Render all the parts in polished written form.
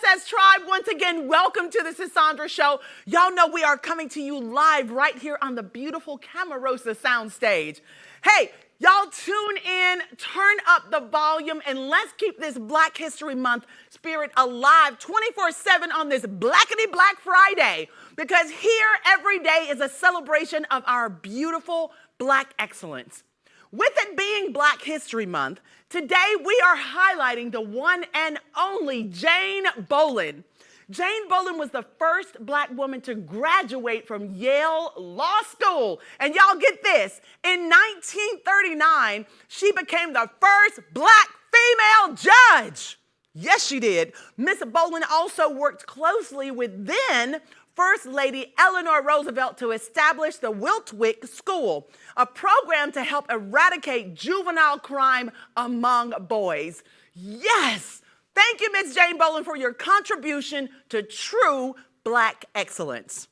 Princess Tribe, once again, welcome to the Sisaundra Show. Y'all know we are coming to you live right here on the beautiful Camarosa soundstage. Hey, y'all tune in, turn up the volume, and let's keep this Black History Month spirit alive 24/7 on this Blackity Black Friday. Because here every day is a celebration of our beautiful Black excellence. With it being Black History Month, today we are highlighting the one and only Jane Bolin. Jane Bolin was the first Black woman to graduate from Yale Law School. And y'all get this, in 1939, she became the first Black female judge. Yes, she did. Miss Bolin also worked closely with then First Lady Eleanor Roosevelt to establish the Wiltwick School, a program to help eradicate juvenile crime among boys. Yes! Thank you, Miss Jane Bolin, for your contribution to true Black excellence.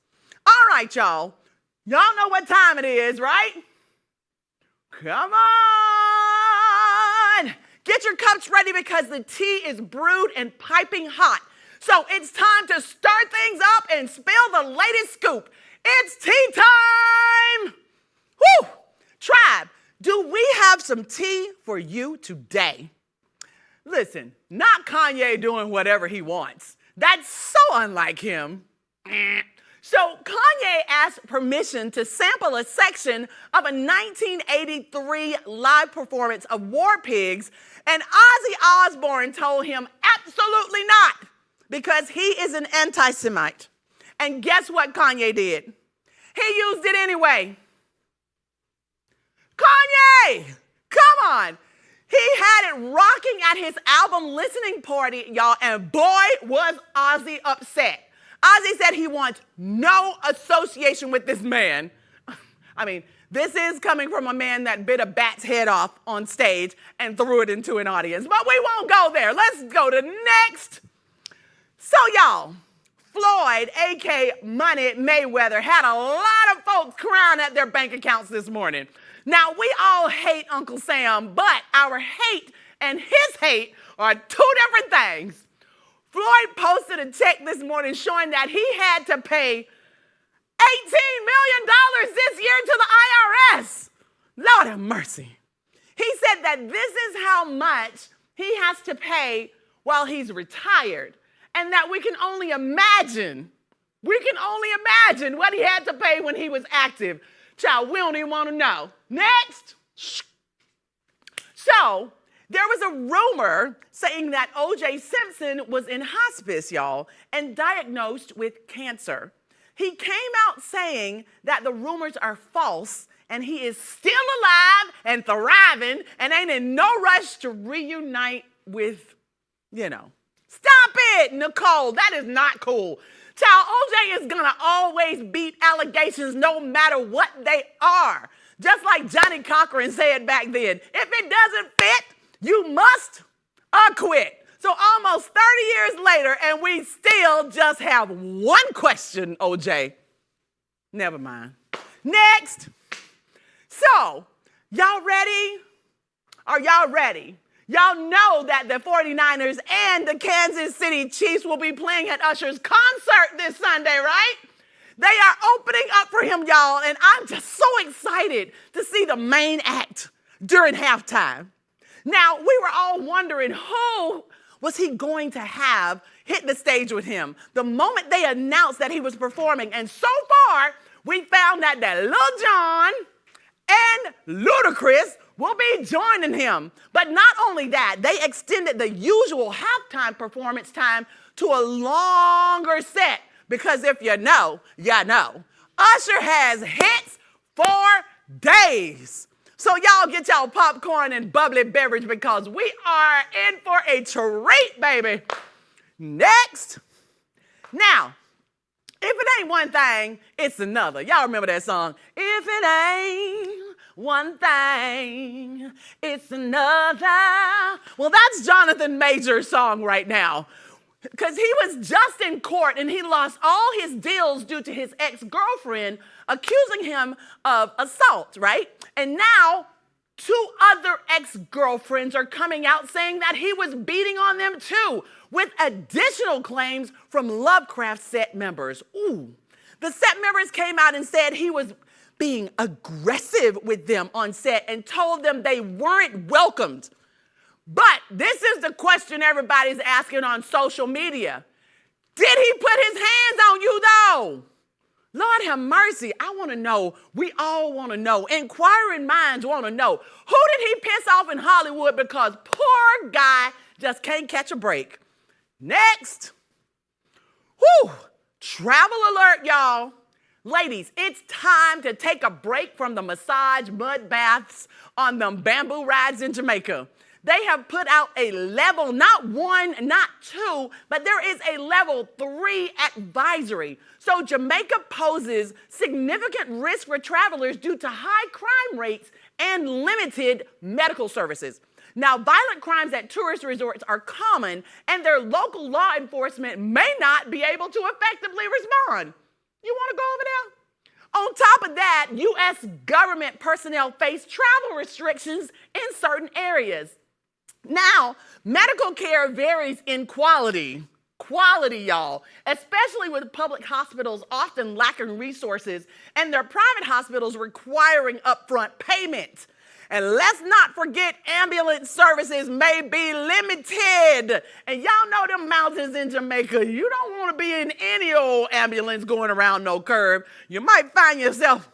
All right, y'all. Y'all know what time it is, right? Come on! Get your cups ready because the tea is brewed and piping hot. So it's time to start things up and spill the latest scoop. It's tea time! Whew! Tribe, do we have some tea for you today? Listen, not Kanye doing whatever he wants. That's so unlike him. So Kanye asked permission to sample a section of a 1983 live performance of War Pigs, and Ozzy Osbourne told him absolutely not, because he is an anti-Semite. And guess what Kanye did? He used it anyway. Kanye, come on. He had it rocking at his album listening party, y'all, and boy, was Ozzy upset. Ozzy said he wants no association with this man. I mean, this is coming from a man that bit a bat's head off on stage and threw it into an audience, but we won't go there. Let's go to next. So y'all, Floyd, a.k.a. Money Mayweather, had a lot of folks crying at their bank accounts this morning. Now, we all hate Uncle Sam, but our hate and his hate are two different things. Floyd posted a check this morning showing that he had to pay $18 million this year to the IRS. Lord have mercy. He said that this is how much he has to pay while he's retired, and that we can only imagine what he had to pay when he was active. Child, we don't even want to know. Next. So, there was a rumor saying that O.J. Simpson was in hospice, y'all, and diagnosed with cancer. He came out saying that the rumors are false and he is still alive and thriving and ain't in no rush to reunite with, Stop it, Nicole. That is not cool. Child, OJ is going to always beat allegations no matter what they are. Just like Johnny Cochran said back then, if it doesn't fit, you must acquit. So almost 30 years later, and we still just have one question, OJ. Never mind. Next. So, y'all ready? Are y'all ready? Y'all know that the 49ers and the Kansas City Chiefs will be playing at Usher's concert this Sunday, right? They are opening up for him, y'all, and I'm just so excited to see the main act during halftime. Now, we were all wondering who was he going to have hit the stage with him the moment they announced that he was performing. And so far, we found out that Lil Jon and Ludacris will be joining him. But not only that, they extended the usual halftime performance time to a longer set. Because if you know, you know. Usher has hits for days. So y'all get y'all popcorn and bubbly beverage because we are in for a treat, baby. Next. Now, if it ain't one thing, it's another. Y'all remember that song? If it ain't one thing, it's another. Well, that's Jonathan Major's song right now. Because he was just in court and he lost all his deals due to his ex-girlfriend accusing him of assault, right? And now 2 other ex-girlfriends are coming out saying that he was beating on them too, with additional claims from Lovecraft set members. Ooh. The set members came out and said he was being aggressive with them on set and told them they weren't welcomed. But this is the question everybody's asking on social media. Did he put his hands on you though? Lord have mercy. I want to know. We all want to know. Inquiring minds want to know. Who did he piss off in Hollywood because poor guy just can't catch a break? Next. Whew. Travel alert, y'all. Ladies, it's time to take a break from the massage mud baths on them bamboo rides in Jamaica. They have put out a level, not 1, not 2, but there is a level 3 advisory. So Jamaica poses significant risk for travelers due to high crime rates and limited medical services. Now, violent crimes at tourist resorts are common, and their local law enforcement may not be able to effectively respond. You want to go over there? On top of that, U.S. government personnel face travel restrictions in certain areas. Now, medical care varies in quality. Quality, y'all, especially with public hospitals often lacking resources and their private hospitals requiring upfront payment. And let's not forget ambulance services may be limited. And y'all know them mountains in Jamaica. You don't want to be in any old ambulance going around no curve. You might find yourself,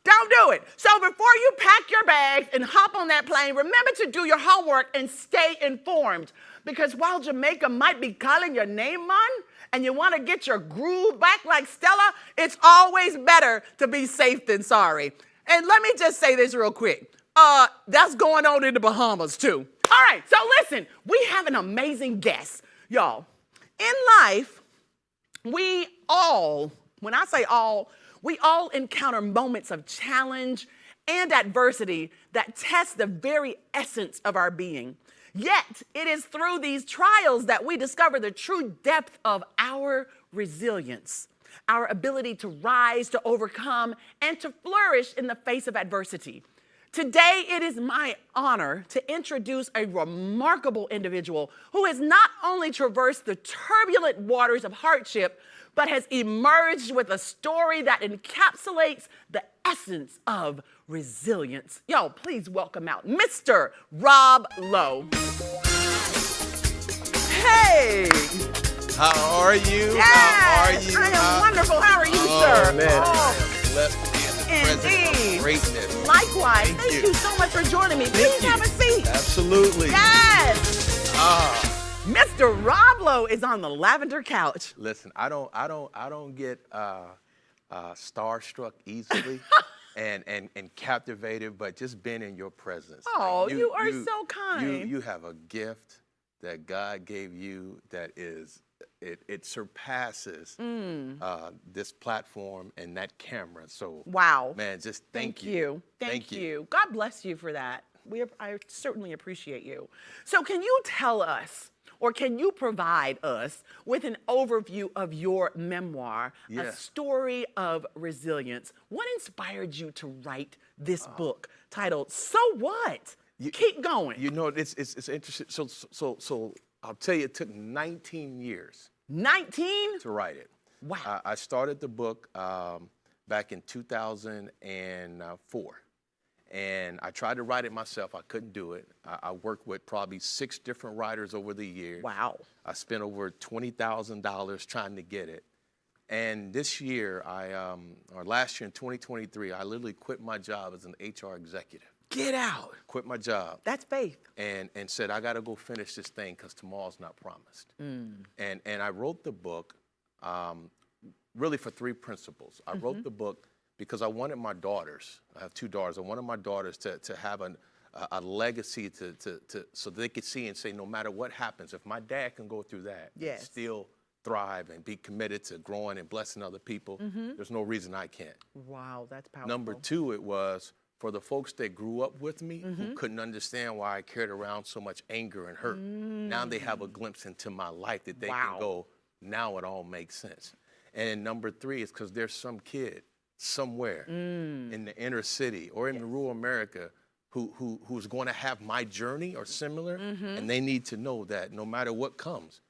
don't do it. So before you pack your bags and hop on that plane, remember to do your homework and stay informed. Because while Jamaica might be calling your name, man, and you want to get your groove back like Stella, it's always better to be safe than sorry. And let me just say this real quick. That's going on in the Bahamas too. All right, so listen, we have an amazing guest, y'all. In life, we all, when I say all, we all encounter moments of challenge and adversity that test the very essence of our being. Yet, it is through these trials that we discover the true depth of our resilience, our ability to rise, to overcome, and to flourish in the face of adversity. Today, it is my honor to introduce a remarkable individual who has not only traversed the turbulent waters of hardship, but has emerged with a story that encapsulates the essence of resilience. Yo, please welcome out Mr. Rob Lowe. Hey! How are you? Yes, How are you? I am wonderful. How are you, sir? Man, I am blessed to be in the presence of greatness. Likewise. Thank you so much for joining me. Please have a seat. Absolutely. Yes. Mr. Rob Lowe is on the lavender couch. Listen, I don't get starstruck easily and captivated, but just being in your presence. Oh, like you are so kind. You have a gift that God gave you that is it surpasses this platform and that camera. So wow, man, just thank you. Thank you. God bless you for that. I certainly appreciate you. So can you tell us, or can you provide us with an overview of your memoir, A Story of Resilience? What inspired you to write this book titled "So What"? Keep going. You know, it's interesting. So I'll tell you, it took 19 years. 19? To write it. Wow. I started the book back in 2004. And I tried to write it myself. I couldn't do it. I worked with probably 6 different writers over the years. Wow. I spent over $20,000 trying to get it. And this year, or last year in 2023, I literally quit my job as an HR executive. Get out. Quit my job. That's faith. And said, I got to go finish this thing because tomorrow's not promised. And I wrote the book really for 3 principles. I wrote the book because I wanted my daughters, I have 2 daughters, I wanted my daughters to have a legacy so they could see and say, no matter what happens, if my dad can go through that and still thrive and be committed to growing and blessing other people, there's no reason I can't. Wow, that's powerful. Number 2, it was for the folks that grew up with me who couldn't understand why I carried around so much anger and hurt. Now they have a glimpse into my life that they can go, now it all makes sense. And number 3 is because there's some kid somewhere in the inner city or in rural America who's going to have my journey or similar, and they need to know that no matter what comes,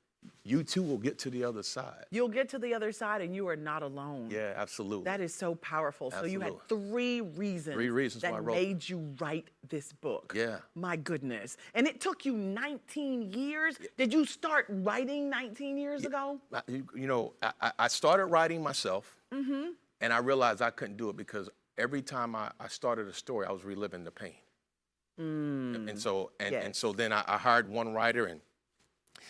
you too will get to the other side. You'll get to the other side and you are not alone. Yeah, absolutely. That is so powerful. Absolutely. So you had three reasons why I that wrote made you write this book. Yeah. My goodness. And it took you 19 years. Did you start writing 19 years ago? You know, I started writing myself, and I realized I couldn't do it because every time I started a story, I was reliving the pain. And so then I hired one writer, and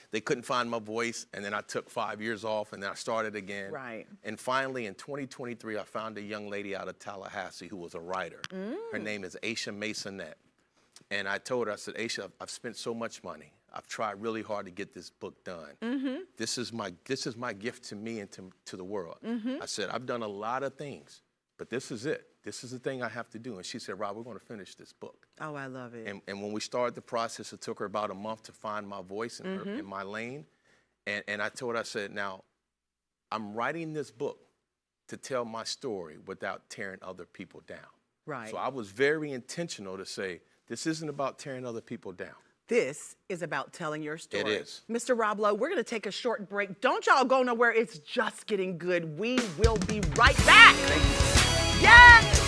they couldn't find my voice, and then I took 5 years off, and then I started again. Right. And finally, in 2023, I found a young lady out of Tallahassee who was a writer. Her name is Aisha Masonette. And I told her, I said, Aisha, I've spent so much money. I've tried really hard to get this book done. This is my gift to me and to the world. I said, I've done a lot of things, but this is it. This is the thing I have to do. And she said, Rob, we're going to finish this book. Oh, I love it. And when we started the process, it took her about a month to find my voice in my lane. And I told her, I said, now, I'm writing this book to tell my story without tearing other people down. Right. So I was very intentional to say, this isn't about tearing other people down. This is about telling your story. It is. Mr. Rob Lowe, we're going to take a short break. Don't y'all go nowhere. It's just getting good. We will be right back. Yes!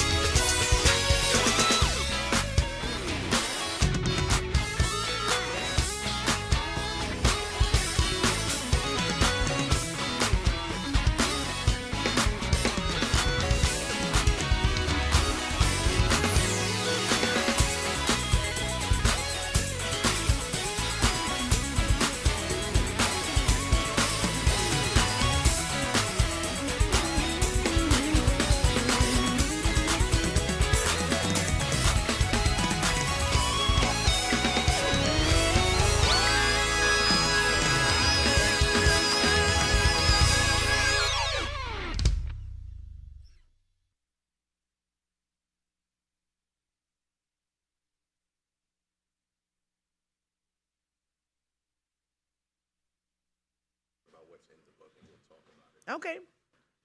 Okay.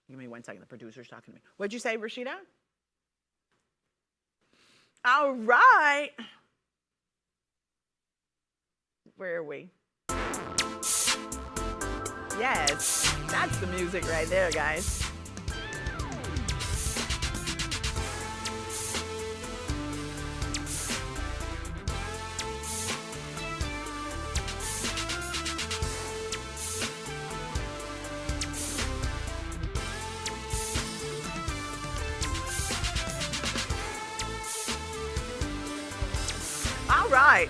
Give me 1 second. The producer's talking to me. What'd you say, Rashida? All right. Where are we? Yes, that's the music right there, guys. All right.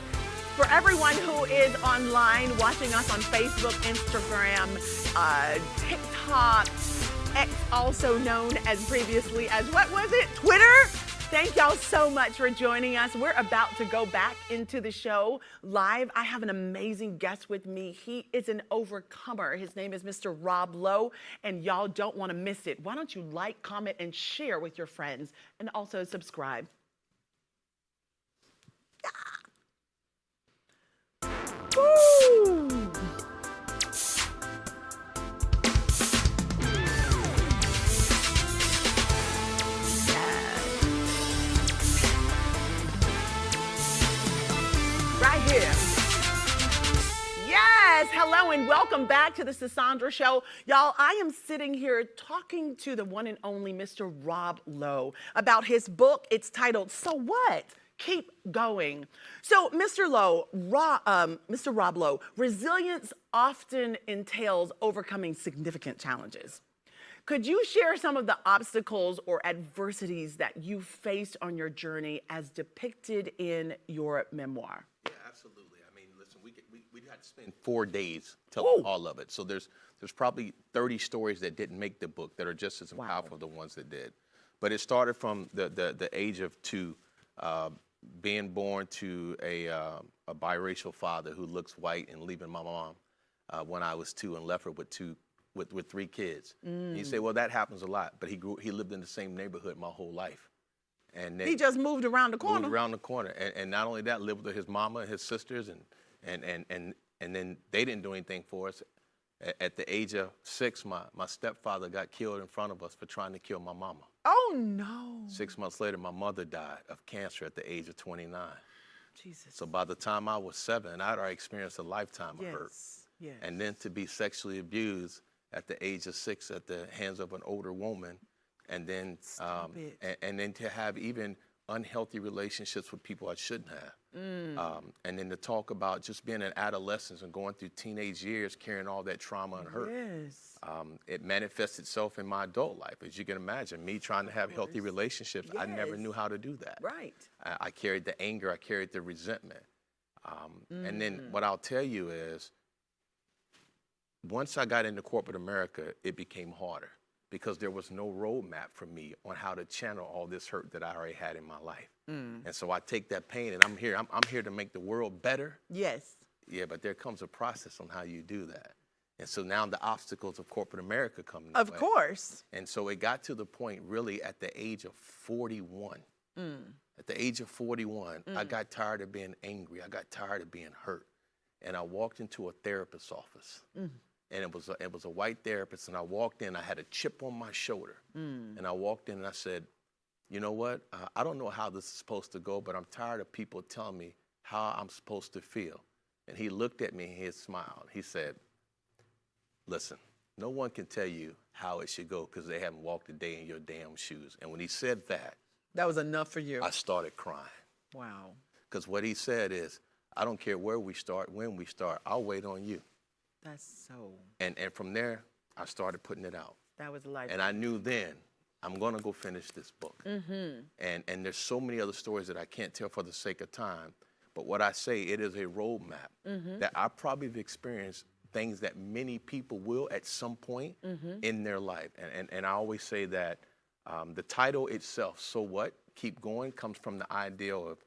For everyone who is online watching us on Facebook, Instagram, TikTok, X, also known as previously as, what was it? Twitter? Thank y'all so much for joining us. We're about to go back into the show live. I have an amazing guest with me. He is an overcomer. His name is Mr. Rob Lowe, and y'all don't want to miss it. Why don't you like, comment, and share with your friends, and also subscribe. Woo! Right here. Yes, hello and welcome back to the Sisaundra Show. Y'all, I am sitting here talking to the one and only Mr. Rob Lowe about his book. It's titled, So What? Keep Going. So, Mr. Rob Lowe, resilience often entails overcoming significant challenges. Could you share some of the obstacles or adversities that you faced on your journey as depicted in your memoir? Yeah, absolutely. I mean, listen, we had to spend 4 days telling all of it. So there's probably 30 stories that didn't make the book that are just as powerful as the ones that did. But it started from the age of 2. Being born to a biracial father who looks white and leaving my mom when I was 2 and left her with 3 kids. And you say, well, that happens a lot, but he lived in the same neighborhood my whole life. And He just moved around the corner. Moved around the corner, and not only that, lived with his mama and his sisters, and then they didn't do anything for us. At the age of 6, my stepfather got killed in front of us for trying to kill my mama. Oh, no. 6 months later, my mother died of cancer at the age of 29. Jesus. So by the time I was 7, I'd already experienced a lifetime of hurt. Yes. And then to be sexually abused at the age of 6 at the hands of an older woman, and then and then to have even unhealthy relationships with people I shouldn't have. And then to talk about just being an adolescent and going through teenage years, carrying all that trauma and hurt. Yes. It manifests itself in my adult life. As you can imagine, me trying to have healthy relationships, I never knew how to do that. Right. I carried the anger, I carried the resentment. And then what I'll tell you is, once I got into corporate America, it became harder because there was no roadmap for me on how to channel all this hurt that I already had in my life. And so I take that pain, and I'm here to make the world better. Yes. Yeah, but there comes a process on how you do that. And so now the obstacles of corporate America come into Of play. course. And so it got to the point really at the age of 41. At the age of 41, I got tired of being angry. I got tired of being hurt. And I walked into a therapist's office. And it was a white therapist, and I walked in, I had a chip on my shoulder. And I walked in and I said, you know what, I don't know how this is supposed to go, but I'm tired of people telling me how I'm supposed to feel. And he looked at me and he smiled. He said, listen, no one can tell you how it should go because they haven't walked a day in your damn shoes. And when he said that, that was enough for you. I started crying. Wow. Because what he said is, I don't care where we start, when we start, I'll wait on you. That's so. And from there, I started putting it out. That was life. And I knew then, I'm going to go finish this book. And there's so many other stories that I can't tell for the sake of time. But what I say, it is a roadmap that I probably have experienced things that many people will at some point in their life. And I always say that the title itself, So What? Keep Going, comes from the idea of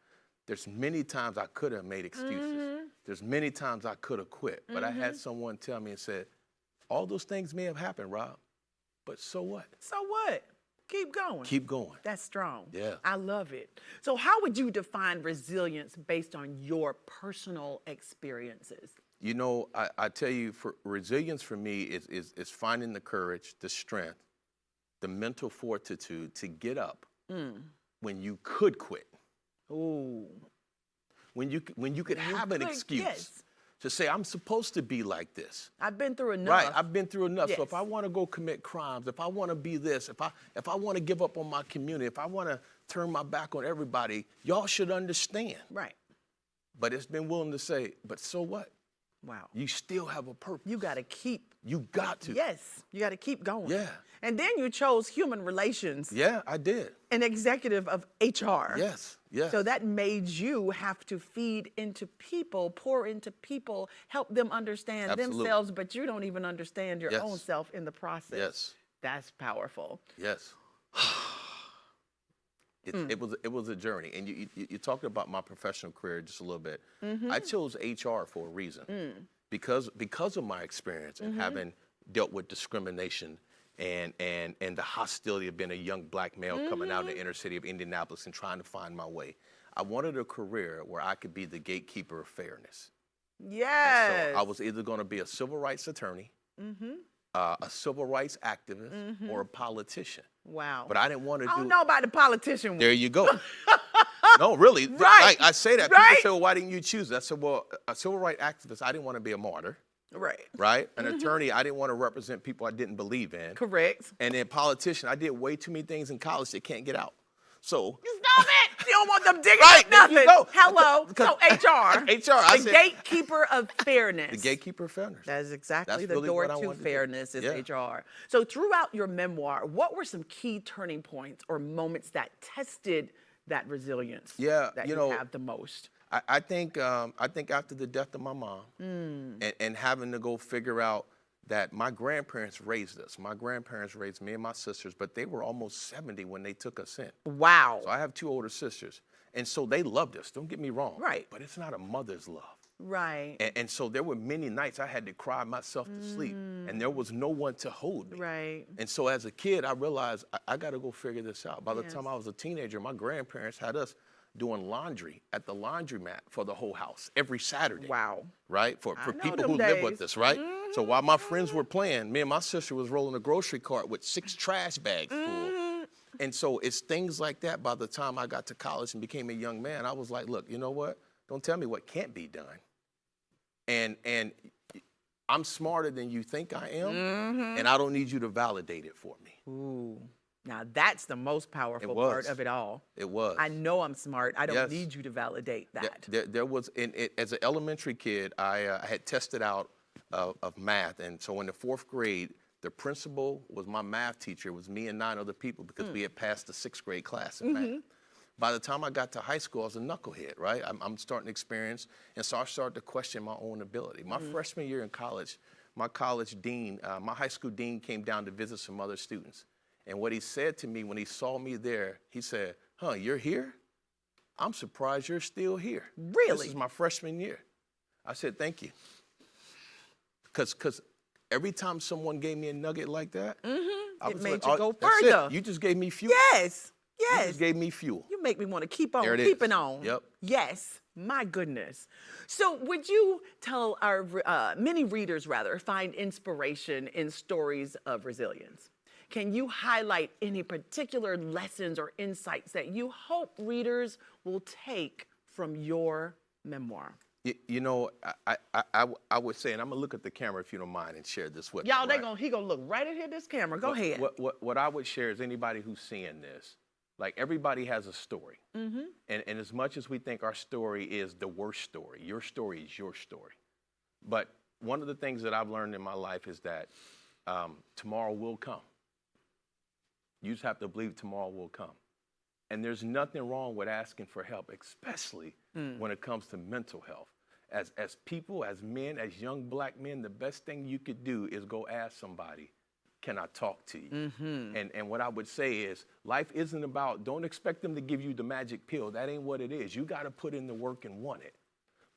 there's many times I could have made excuses. There's many times I could have quit. But I had someone tell me and said, all those things may have happened, Rob, but so what? So what? Keep going. Keep going. That's strong. Yeah. I love it. So how would you define resilience based on your personal experiences? You know, I tell you, for resilience for me is finding the courage, the strength, the mental fortitude to get up when you could quit. Ooh. When you could have an excuse to say, I'm supposed to be like this. I've been through enough. Right, I've been through enough. Yes. So if I want to go commit crimes, if I want to be this, if I want to give up on my community, if I want to turn my back on everybody, y'all should understand. Right. But it's been willing to say, but so what? Wow. You still have a purpose. You got to keep. You got to. Yes. You got to keep going. Yeah. And then you chose human relations. Yeah, I did. An executive of HR. Yes, yes. So that made you have to feed into people, pour into people, help them understand themselves, but you don't even understand your own self in the process. Yes. That's powerful. Yes. It was a journey. And you talked about my professional career just a little bit. I chose HR for a reason. Because of my experience and having dealt with discrimination and the hostility of being a young black male coming out of the inner city of Indianapolis and trying to find my way. I wanted a career where I could be the gatekeeper of fairness. Yes. And so I was either going to be a civil rights attorney, a civil rights activist, or a politician. Wow. But I didn't want to do. I don't know about the politician one. There you go. No, really. Right. Like I say that. Right. People say, well, why didn't you choose that? I said, well, a civil rights activist, I didn't want to be a martyr. Right. Right? An attorney, I didn't want to represent people I didn't believe in. Correct. And then politician, I did way too many things in college that can't get out. So. Stop it! You don't want them digging Right, up there nothing. you go. Hello. Because- So HR. HR. The gatekeeper of fairness. The gatekeeper of fairness. That is exactly That's the really door what I to wanted to do. fairness is Yeah. HR. So throughout your memoir, what were some key turning points or moments that tested that resilience that you have the most? I think after the death of my mom and having to go figure out that my grandparents raised us. My grandparents raised me and my sisters, but they were almost 70 when they took us in. Wow. So I have 2 older sisters. And so they loved us, don't get me wrong. Right. But it's not a mother's love. Right. And so there were many nights I had to cry myself to sleep, and there was no one to hold me. Right. And so as a kid, I realized I got to go figure this out. By the time I was a teenager, my grandparents had us doing laundry at the laundromat for the whole house every Saturday. Wow. Right? For know people them who live with days. us, right? So while my friends were playing, me and my sister was rolling a grocery cart with 6 trash bags full. And so it's things like that. By the time I got to college and became a young man, I was like, look, you know what? Don't tell me what can't be done. And I'm smarter than you think I am, and I don't need you to validate it for me. Ooh. Now that's the most powerful part of it all. It was. I know I'm smart. I don't Yes. need you to validate that. There was, as an elementary kid, I had tested out of math. And so in the 4th grade, the principal was my math teacher. It was me and 9 other people because we had passed the 6th grade class in math. By the time I got to high school, I was a knucklehead, right? I'm starting to experience, and so I started to question my own ability. My freshman year in college, my college dean, my high school dean came down to visit some other students. And what he said to me when he saw me there, he said, huh, you're here? I'm surprised you're still here. Really? This is my freshman year. I said, thank you. Because every time someone gave me a nugget like that, I It was made like, you oh, go that's further. it. You just gave me fuel. Yes. You Yes. just gave me fuel. You make me want to keep on There it is. keeping on. Yep. Yes. My goodness. So would you tell our many readers, rather, find inspiration in stories of resilience? Can you highlight any particular lessons or insights that you hope readers will take from your memoir? You know, I would say, and I'm gonna look at the camera if you don't mind and share this with Y'all, them, right? he gonna look right at this camera. Go ahead. What I would share is anybody who's seeing this, like everybody has a story. And as much as we think our story is the worst story, your story is your story. But one of the things that I've learned in my life is that tomorrow will come. You just have to believe tomorrow will come. And there's nothing wrong with asking for help, especially when it comes to mental health. As people, as men, as young black men, the best thing you could do is go ask somebody, can I talk to you? And what I would say is, life isn't about, don't expect them to give you the magic pill. That ain't what it is. You got to put in the work and want it.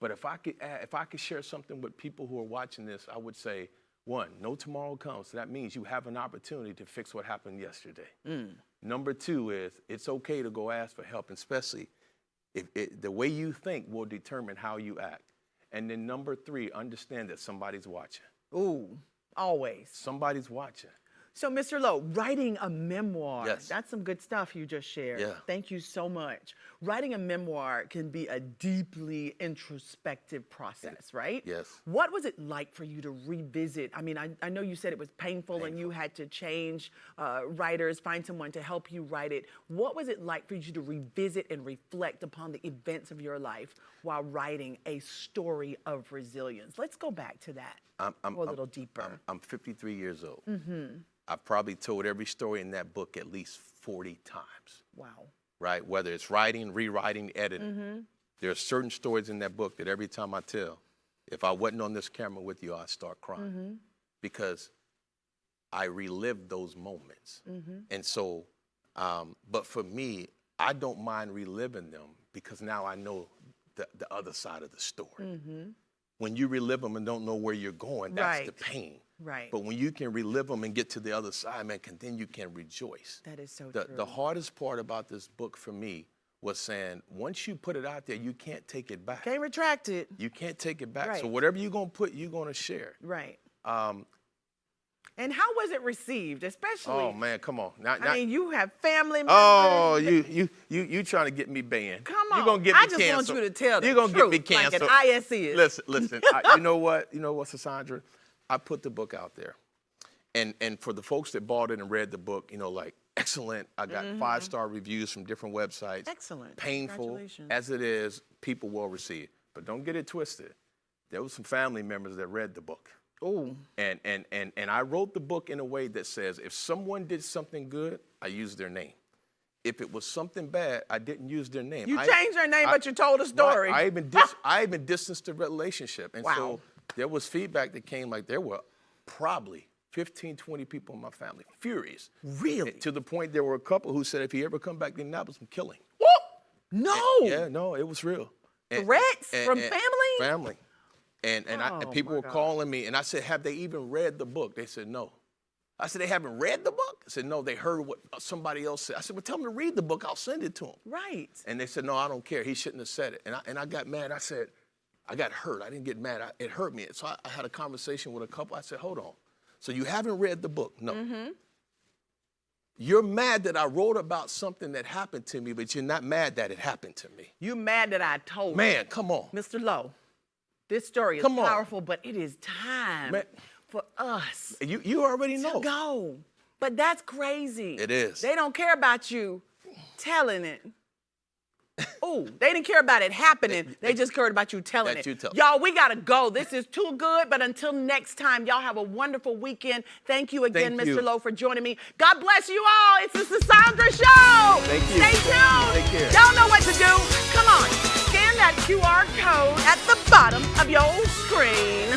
But if I could share something with people who are watching this, I would say, 1, no tomorrow comes. So that means you have an opportunity to fix what happened yesterday. Number 2 is it's okay to go ask for help, especially if the way you think will determine how you act. And then number 3, understand that somebody's watching. Ooh, always. Somebody's watching. So, Mr. Lowe, writing a memoir, Yes. that's some good stuff you just shared. Yeah. Thank you so much. Writing a memoir can be a deeply introspective process, right? Yes. What was it like for you to revisit? I mean, I know you said it was painful and you had to change writers, find someone to help you write it. What was it like for you to revisit and reflect upon the events of your life while writing a story of resilience? Let's go back to that. Go a little deeper. I'm 53 years old. I've probably told every story in that book at least 40 times. Wow. Right? Whether it's writing, rewriting, editing. There are certain stories in that book that every time I tell, if I wasn't on this camera with you, I'd start crying. Because I relived those moments. And so, but for me, I don't mind reliving them because now I know the other side of the story. When you relive them and don't know where you're going, that's the pain. Right. But when you can relive them and get to the other side, man, then you can rejoice. That is so true. The hardest part about this book for me was saying, once you put it out there, you can't take it back. Can't retract it. You can't take it back. Right. So whatever you're going to put, you're going to share. Right. And how was it received, especially? Oh, man, come on. I mean, you have family members. Oh, you trying to get me banned. Come on. You're going to get me I just canceled. want you to tell the You're going to get me truth, like canceled. an IS is. Listen. You know what, Sisaundra? I put the book out there. And for the folks that bought it and read the book, like, excellent. I got 5-star reviews from different websites. Excellent. Painful Congratulations. as it is, people will receive it. But don't get it twisted. There was some family members that read the book. Oh. And I wrote the book in a way that says, if someone did something good, I used their name. If it was something bad, I didn't use their name. You changed their name, but you told a story. I even distanced the relationship. And so there was feedback that came, like there were probably 15, 20 people in my family, furious. Really? To the point there were a couple who said, if he ever come back to Indianapolis, I'm killing him. No. No, it was real. Threats from family? Family. And people were calling me, and I said, have they even read the book? They said, no. I said, they haven't read the book? I said, no, they heard what somebody else said. I said, well, tell them to read the book. I'll send it to them. Right. And they said, no, I don't care. He shouldn't have said it. And I got mad. I said, I got hurt. I didn't get mad. It hurt me. So I had a conversation with a couple. I said, hold on. So you haven't read the book? No. Mm-hmm. You're mad that I wrote about something that happened to me, but you're not mad that it happened to me. You mad that I told you. Man, come on. Mr. Lowe, this story is powerful, but it is time for us You already know. to go. But that's crazy. It is. They don't care about you telling it. Oh, they didn't care about it happening. They just cared about you telling it. Y'all, we got to go. This is too good. But until next time, y'all have a wonderful weekend. Thank you again, Mr. Lowe, for joining me. God bless you all. It's the Sisaundra Show. Thank you. Stay tuned. Take care. Y'all know what to do. Come on. Scan that QR code at the bottom of your screen.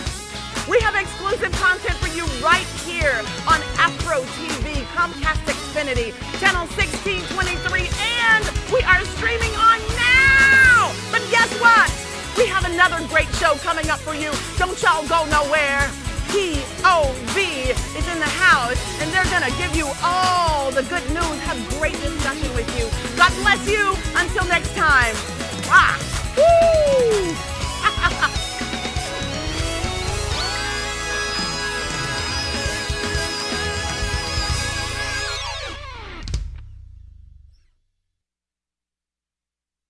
We have exclusive content for you right here on Afro TV, Comcast Xfinity, channel 1623, and we are streaming on now. But guess what? We have another great show coming up for you. Don't y'all go nowhere. POV is in the house, and they're going to give you all the good news, have great discussion with you. God bless you. Until next time. Bye.